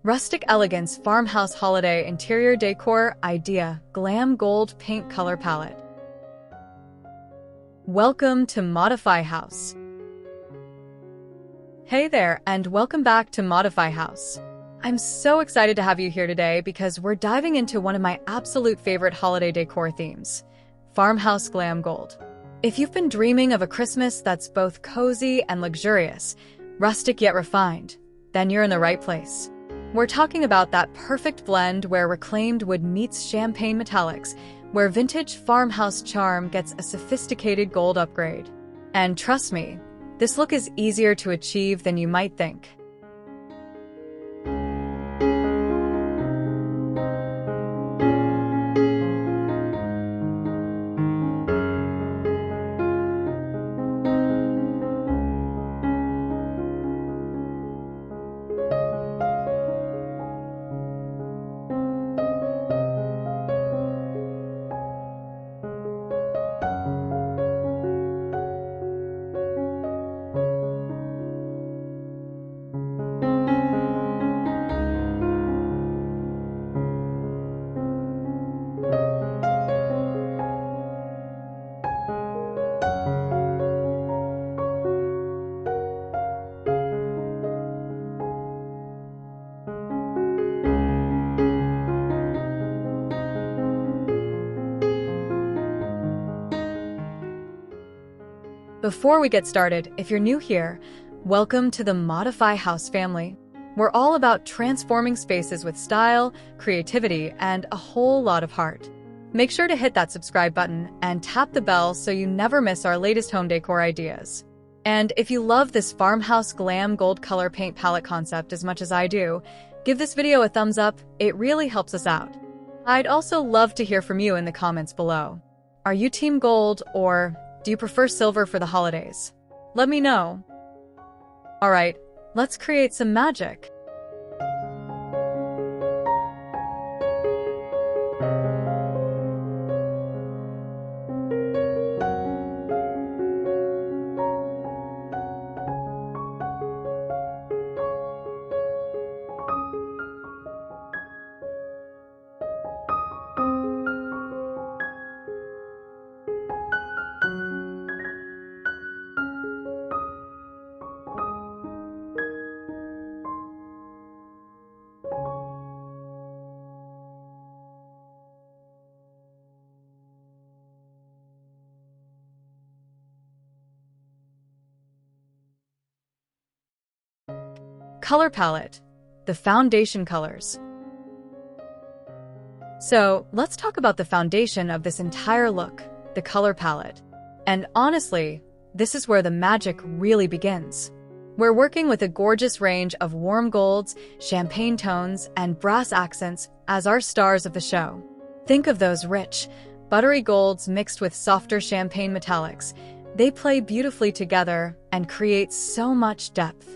Rustic Elegance Farmhouse Holiday Interior Decor Idea Glam Gold Paint Color Palette. Welcome to Modify House. Hey there, and welcome back to Modify House. I'm so excited to have you here today because we're diving into one of my absolute favorite holiday decor themes, Farmhouse Glam Gold. If you've been dreaming of a Christmas that's both cozy and luxurious, rustic yet refined, then you're in the right place. We're talking about that perfect blend where reclaimed wood meets champagne metallics, where vintage farmhouse charm gets a sophisticated gold upgrade. And trust me, this look is easier to achieve than you might think. Before we get started, if you're new here, welcome to the Modify House family. We're all about transforming spaces with style, creativity, and a whole lot of heart. Make sure to hit that subscribe button and tap the bell so you never miss our latest home decor ideas. And if you love this farmhouse glam gold color paint palette concept as much as I do, give this video a thumbs up. It really helps us out. I'd also love to hear from you in the comments below. Are you team gold, or do you prefer silver for the holidays? Let me know. Alright, let's create some magic. Color palette, the foundation colors. So let's talk about the foundation of this entire look, the color palette. And honestly, this is where the magic really begins. We're working with a gorgeous range of warm golds, champagne tones, and brass accents as our stars of the show. Think of those rich, buttery golds mixed with softer champagne metallics. They play beautifully together and create so much depth.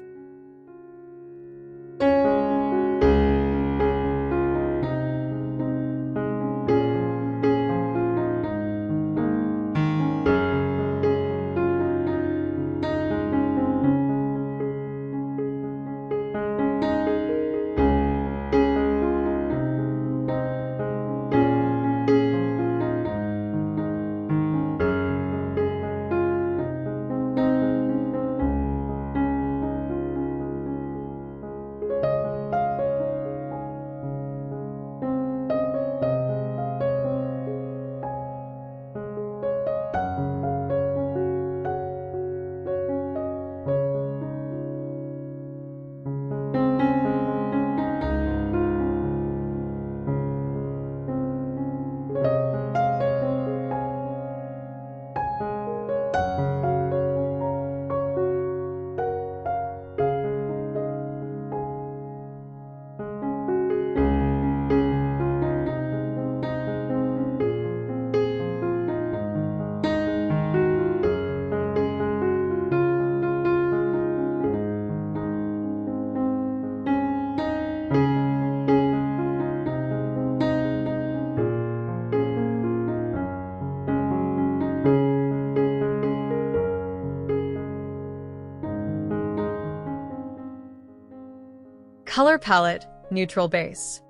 Color palette, neutral base.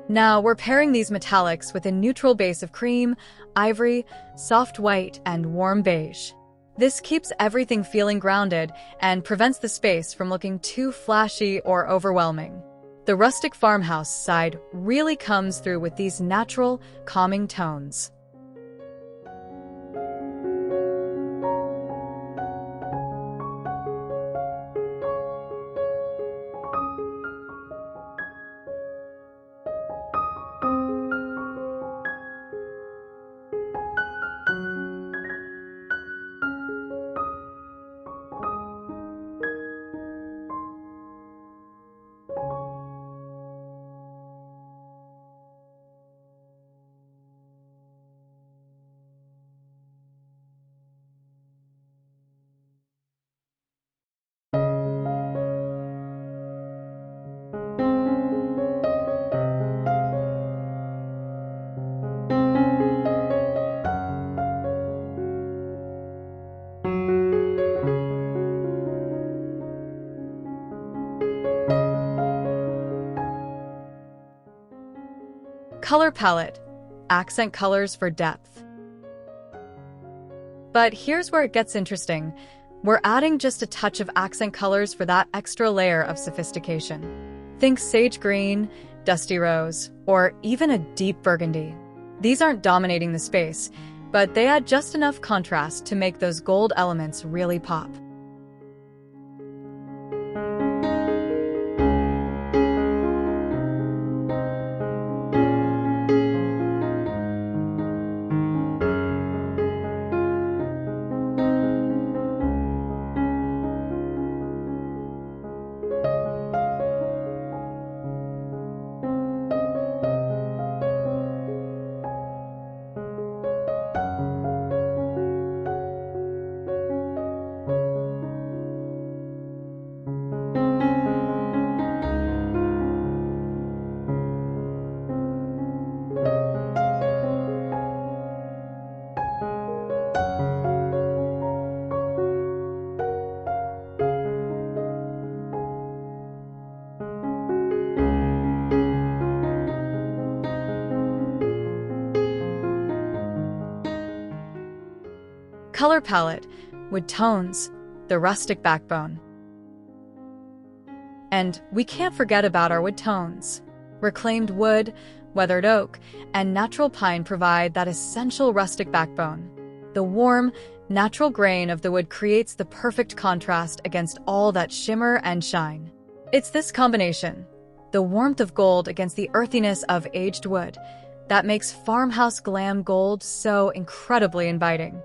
Now we're pairing these metallics with a neutral base of cream, ivory, soft white, and warm beige. This keeps everything feeling grounded and prevents the space from looking too flashy or overwhelming. The rustic farmhouse side really comes through with these natural, calming tones. Color palette, accent colors for depth. But here's where it gets interesting. We're adding just a touch of accent colors for that extra layer of sophistication. Think sage green, dusty rose, or even a deep burgundy. These aren't dominating the space, but they add just enough contrast to make those gold elements really pop. Color palette, wood tones, the rustic backbone. And we can't forget about our wood tones. Reclaimed wood, weathered oak, and natural pine provide that essential rustic backbone. The warm, natural grain of the wood creates the perfect contrast against all that shimmer and shine. It's this combination, the warmth of gold against the earthiness of aged wood, that makes farmhouse glam gold so incredibly inviting.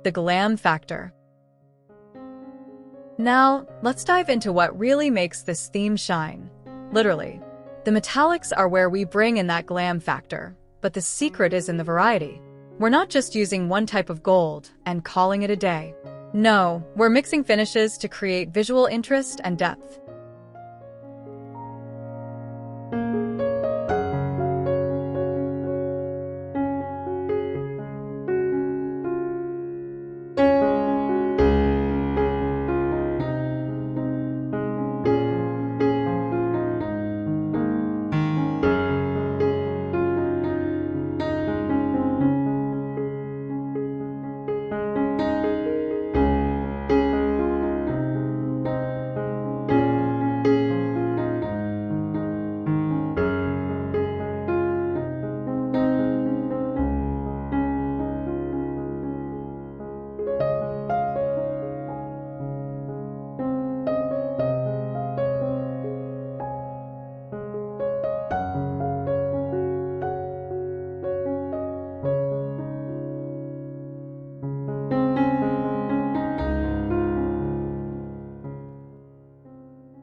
The Glam Factor. Now, let's dive into what really makes this theme shine. Literally. The metallics are where we bring in that glam factor, but the secret is in the variety. We're not just using one type of gold and calling it a day. No, we're mixing finishes to create visual interest and depth.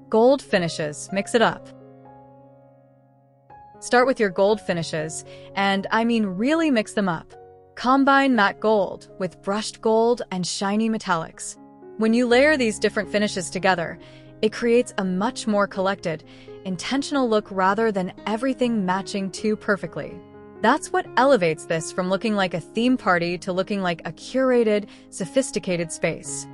Gold finishes, mix it up. Start with your gold finishes, and I mean really mix them up. Combine matte gold with brushed gold and shiny metallics. When you layer these different finishes together, it creates a much more collected, intentional look rather than everything matching too perfectly. That's what elevates this from looking like a theme party to looking like a curated, sophisticated space.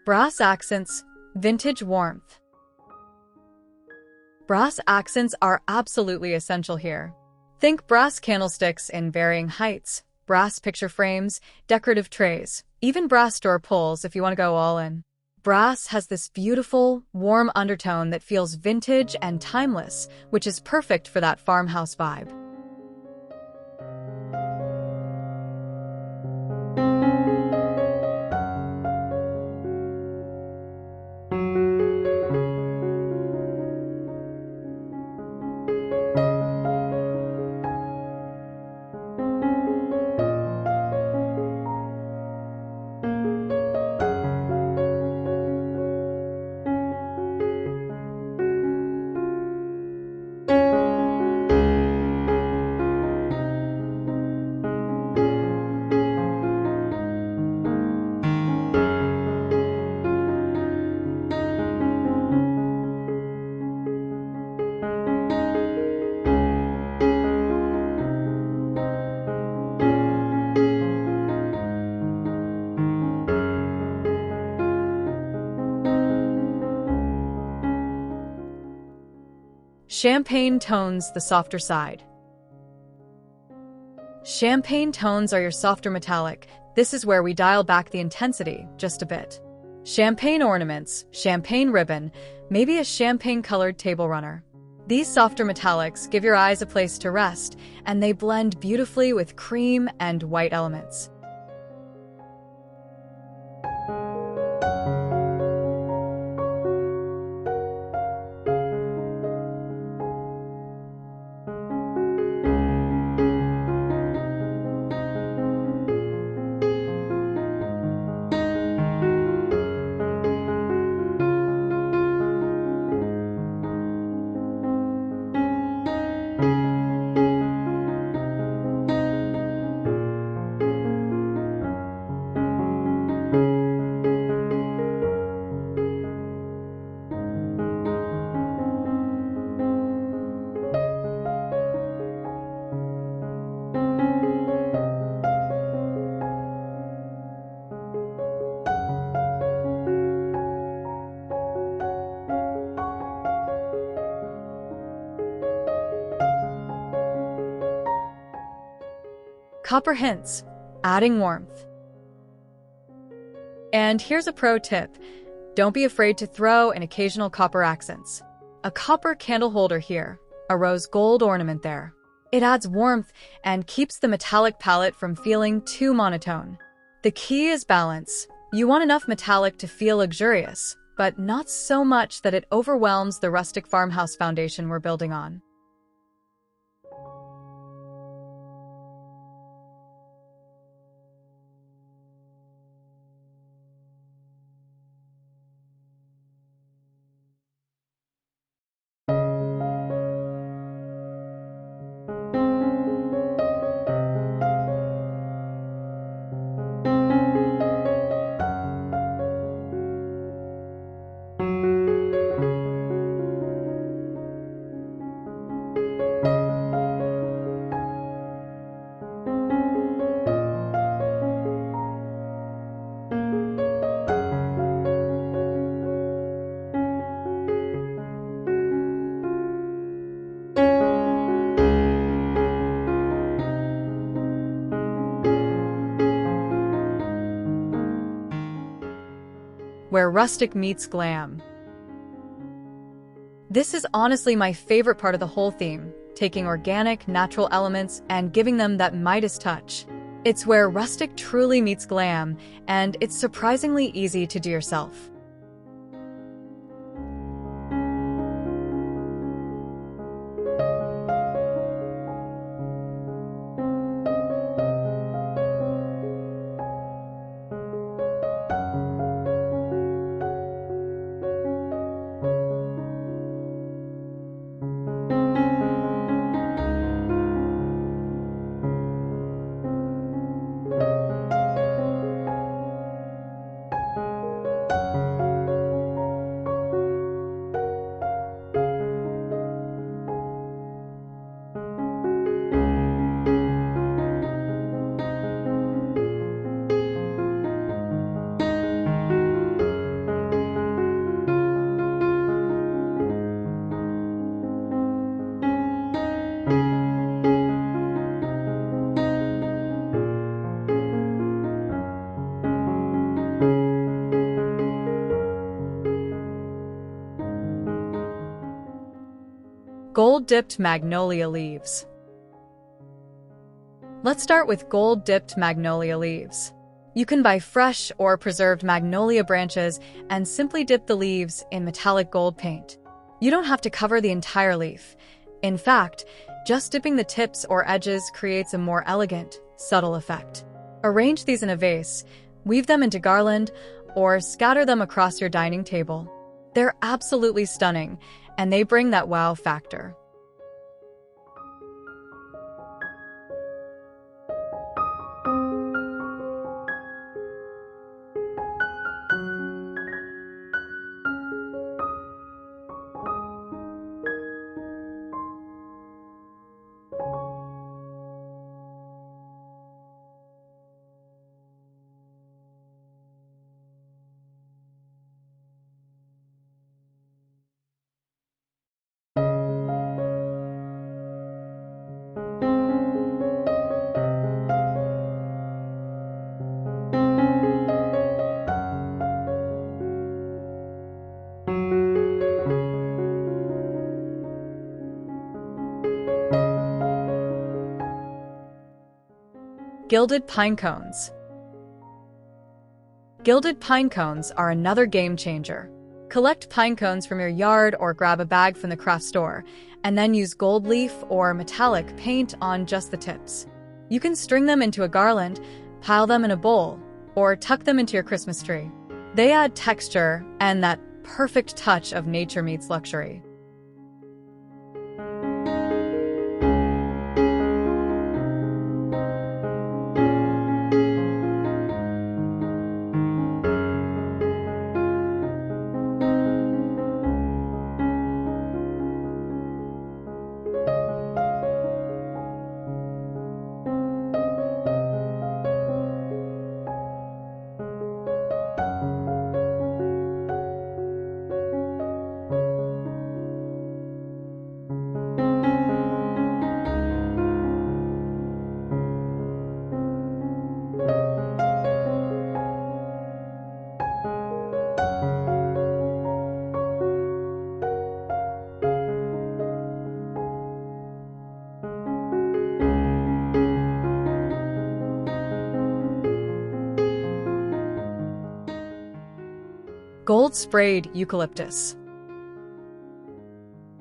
Brass accents, vintage warmth. Brass accents are absolutely essential here. Think brass candlesticks in varying heights, brass picture frames, decorative trays, even brass door pulls if you want to go all in. Brass has this beautiful, warm undertone that feels vintage and timeless, which is perfect for that farmhouse vibe. Champagne tones the softer side. Champagne tones are your softer metallic. This is where we dial back the intensity just a bit. Champagne ornaments, champagne ribbon, maybe a champagne-colored table runner. These softer metallics give your eyes a place to rest, and they blend beautifully with cream and white elements. Copper hints, adding warmth. And here's a pro tip. Don't be afraid to throw in occasional copper accents. A copper candle holder here, a rose gold ornament there. It adds warmth and keeps the metallic palette from feeling too monotone. The key is balance. You want enough metallic to feel luxurious, but not so much that it overwhelms the rustic farmhouse foundation we're building on. where rustic meets glam. This is honestly my favorite part of the whole theme, taking organic, natural elements and giving them that Midas touch. It's where rustic truly meets glam, and it's surprisingly easy to do yourself. Gold-dipped magnolia leaves. Let's start with gold-dipped magnolia leaves. You can buy fresh or preserved magnolia branches and simply dip the leaves in metallic gold paint. You don't have to cover the entire leaf. In fact, just dipping the tips or edges creates a more elegant, subtle effect. Arrange these in a vase, weave them into garland, or scatter them across your dining table. They're absolutely stunning, and they bring that wow factor. Gilded Pinecones. Gilded pine cones are another game changer. Collect pine cones from your yard or grab a bag from the craft store, and then use gold leaf or metallic paint on just the tips. You can string them into a garland, pile them in a bowl, or tuck them into your Christmas tree. They add texture and that perfect touch of nature meets luxury. Gold-sprayed eucalyptus.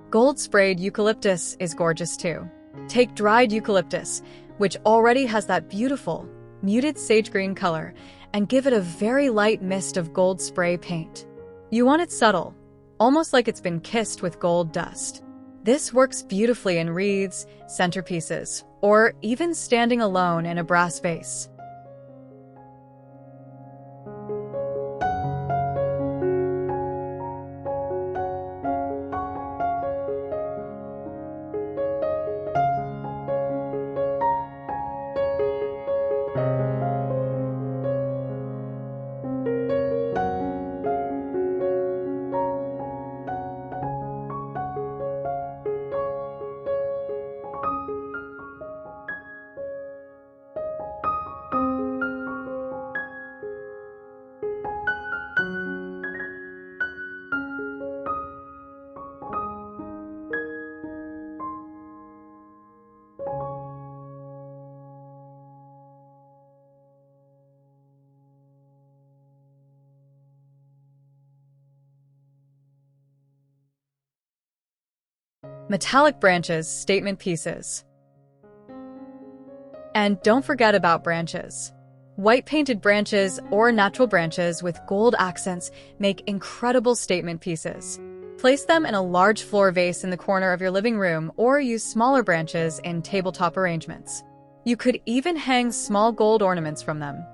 Gold-sprayed eucalyptus is gorgeous too. Take dried eucalyptus, which already has that beautiful, muted sage green color, and give it a very light mist of gold spray paint. You want it subtle, almost like it's been kissed with gold dust. This works beautifully in wreaths, centerpieces, or even standing alone in a brass vase. Metallic branches, statement pieces. And don't forget about branches. White painted branches or natural branches with gold accents make incredible statement pieces. Place them in a large floor vase in the corner of your living room or use smaller branches in tabletop arrangements. You could even hang small gold ornaments from them.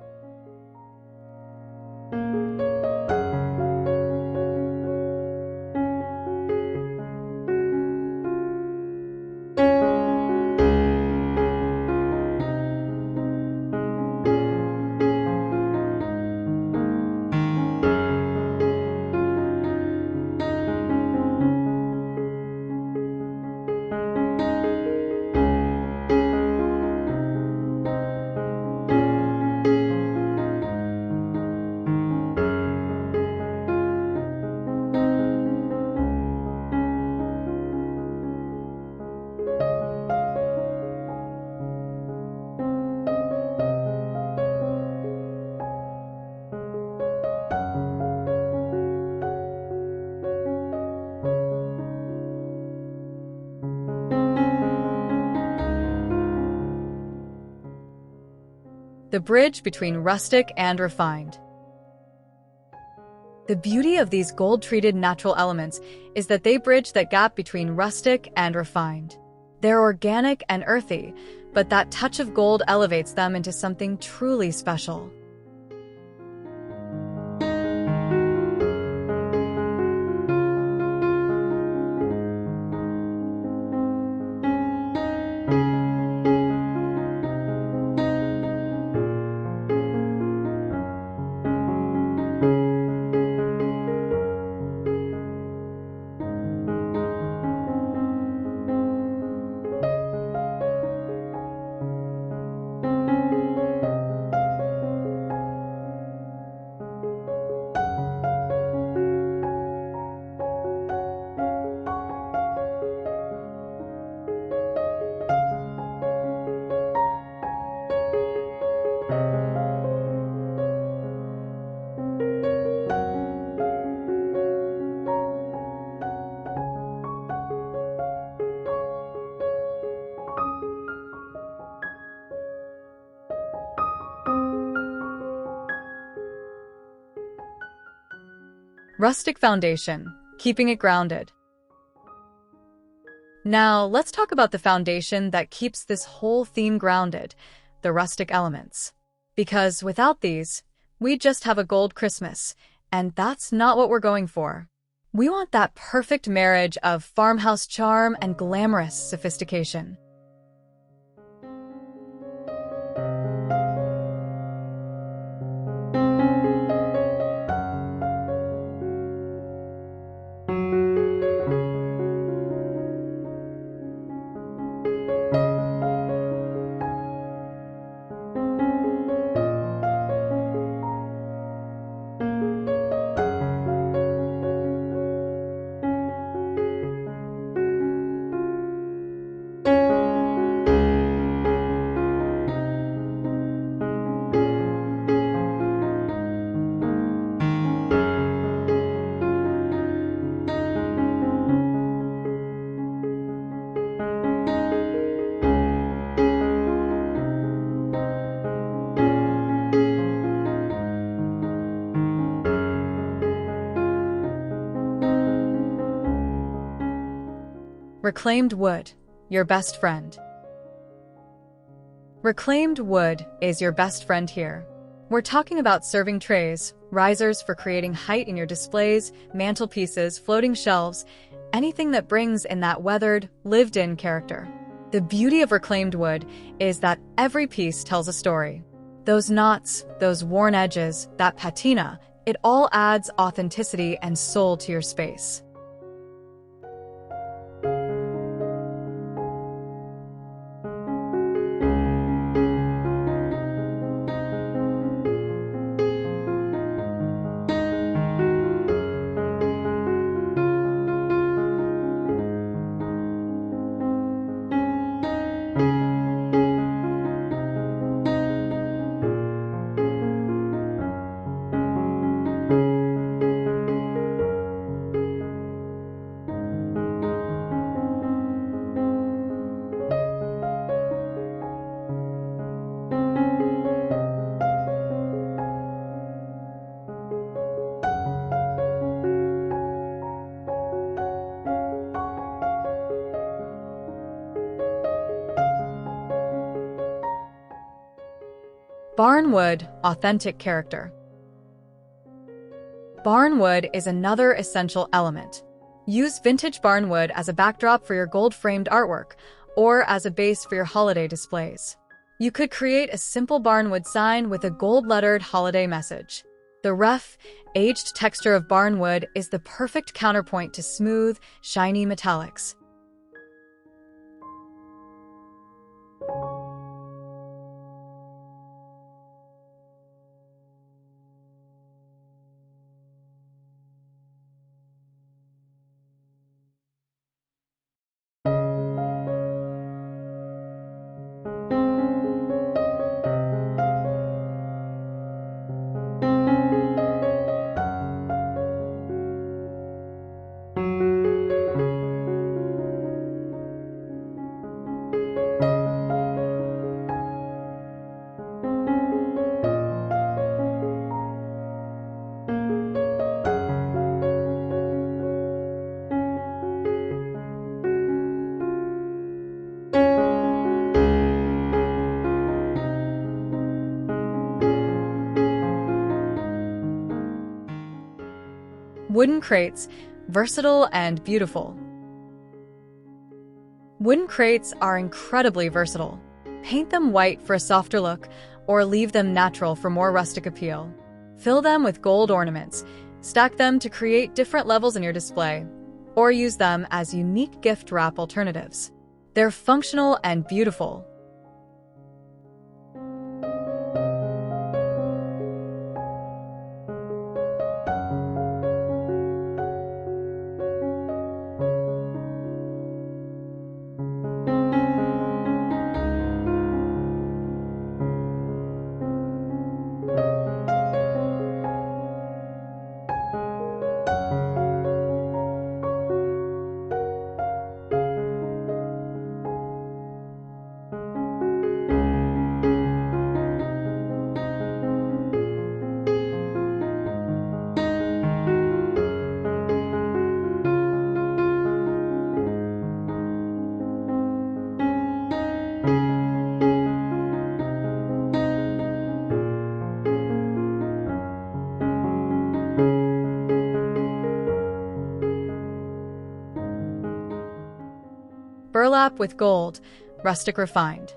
The bridge between rustic and refined. The beauty of these gold-treated natural elements is that they bridge that gap between rustic and refined. They're organic and earthy, but that touch of gold elevates them into something truly special. Rustic foundation, keeping it grounded. Now, let's talk about the foundation that keeps this whole theme grounded, the rustic elements. Because without these, we just have a gold Christmas, and that's not what we're going for. We want that perfect marriage of farmhouse charm and glamorous sophistication. Reclaimed wood, your best friend. Reclaimed wood is your best friend here. We're talking about serving trays, risers for creating height in your displays, mantelpieces, floating shelves, anything that brings in that weathered, lived-in character. The beauty of reclaimed wood is that every piece tells a story. Those knots, those worn edges, that patina, it all adds authenticity and soul to your space. Barnwood, authentic character. Barnwood is another essential element. Use vintage barnwood as a backdrop for your gold-framed artwork or as a base for your holiday displays. You could create a simple barnwood sign with a gold-lettered holiday message. The rough, aged texture of barnwood is the perfect counterpoint to smooth, shiny metallics. Wooden crates, versatile and beautiful. Wooden crates are incredibly versatile. Paint them white for a softer look, or leave them natural for more rustic appeal. Fill them with gold ornaments, stack them to create different levels in your display, or use them as unique gift wrap alternatives. They're functional and beautiful. Burlap with gold, rustic refined.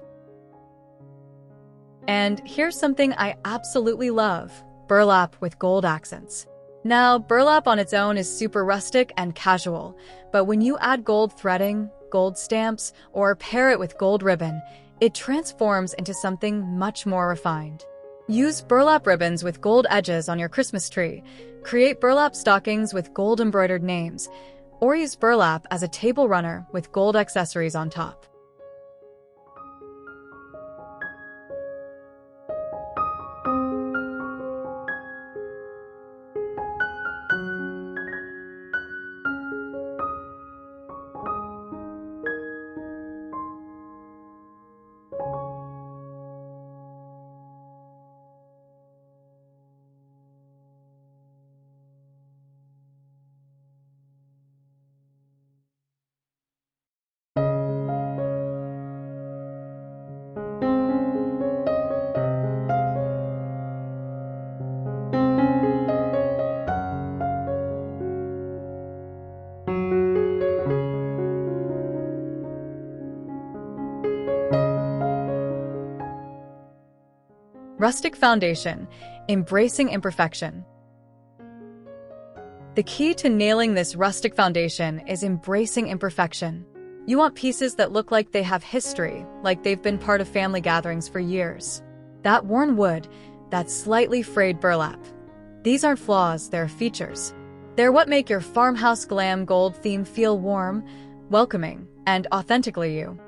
And here's something I absolutely love: burlap with gold accents. Now, burlap on its own is super rustic and casual, but when you add gold threading, gold stamps, or pair it with gold ribbon, it transforms into something much more refined. Use burlap ribbons with gold edges on your Christmas tree, create burlap stockings with gold embroidered names, or use burlap as a table runner with gold accessories on top. Rustic foundation, embracing imperfection. The key to nailing this rustic foundation is embracing imperfection. You want pieces that look like they have history, like they've been part of family gatherings for years. That worn wood, that slightly frayed burlap. These aren't flaws, they're features. They're what make your farmhouse glam gold theme feel warm, welcoming, and authentically you.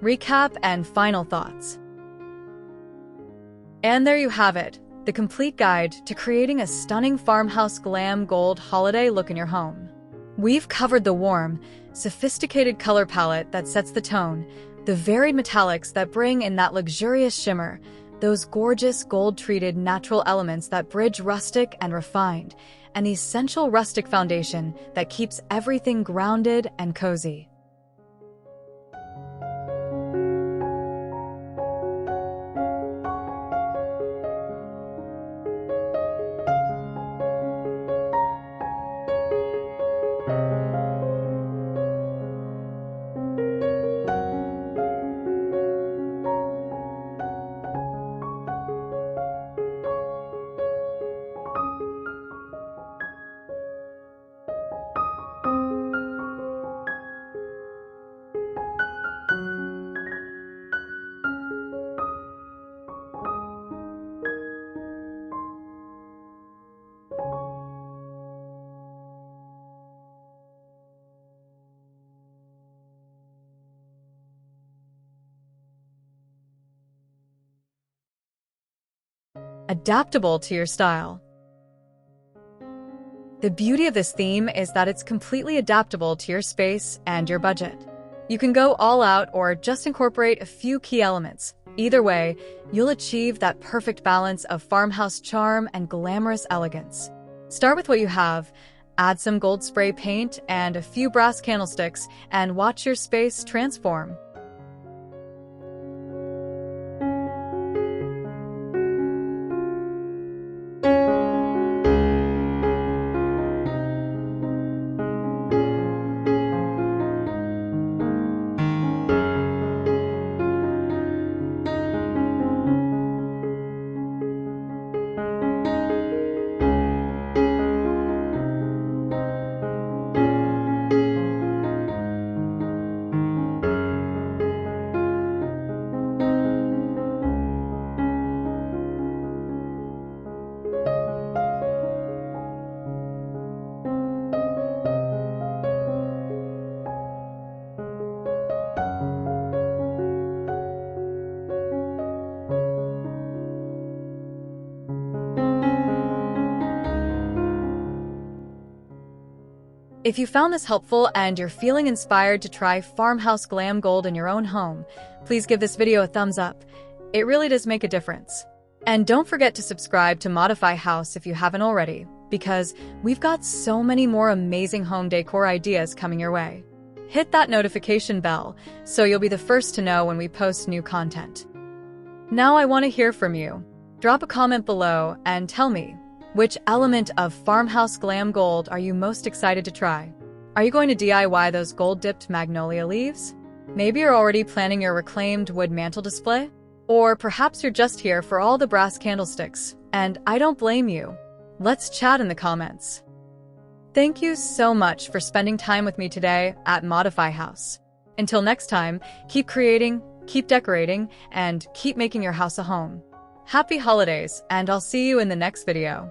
recap, and final thoughts. And there you have it, the complete guide to creating a stunning farmhouse glam gold holiday look in your home. We've covered the warm, sophisticated color palette that sets the tone, the varied metallics that bring in that luxurious shimmer, those gorgeous gold-treated natural elements that bridge rustic and refined, and the essential rustic foundation that keeps everything grounded and cozy. Adaptable to your style. The beauty of this theme is that it's completely adaptable to your space and your budget. You can go all out or just incorporate a few key elements. Either way, you'll achieve that perfect balance of farmhouse charm and glamorous elegance. Start with what you have, add some gold spray paint and a few brass candlesticks, and watch your space transform. If you found this helpful and you're feeling inspired to try farmhouse glam gold in your own home, please give this video a thumbs up. It really does make a difference. And don't forget to subscribe to Modify House if you haven't already, because we've got so many more amazing home decor ideas coming your way. Hit that notification bell so you'll be the first to know when we post new content. Now I want to hear from you. Drop a comment below and tell me, which element of farmhouse glam gold are you most excited to try? Are you going to DIY those gold-dipped magnolia leaves? Maybe you're already planning your reclaimed wood mantle display? Or perhaps you're just here for all the brass candlesticks, and I don't blame you. Let's chat in the comments. Thank you so much for spending time with me today at Modify House. Until next time, keep creating, keep decorating, and keep making your house a home. Happy holidays, and I'll see you in the next video.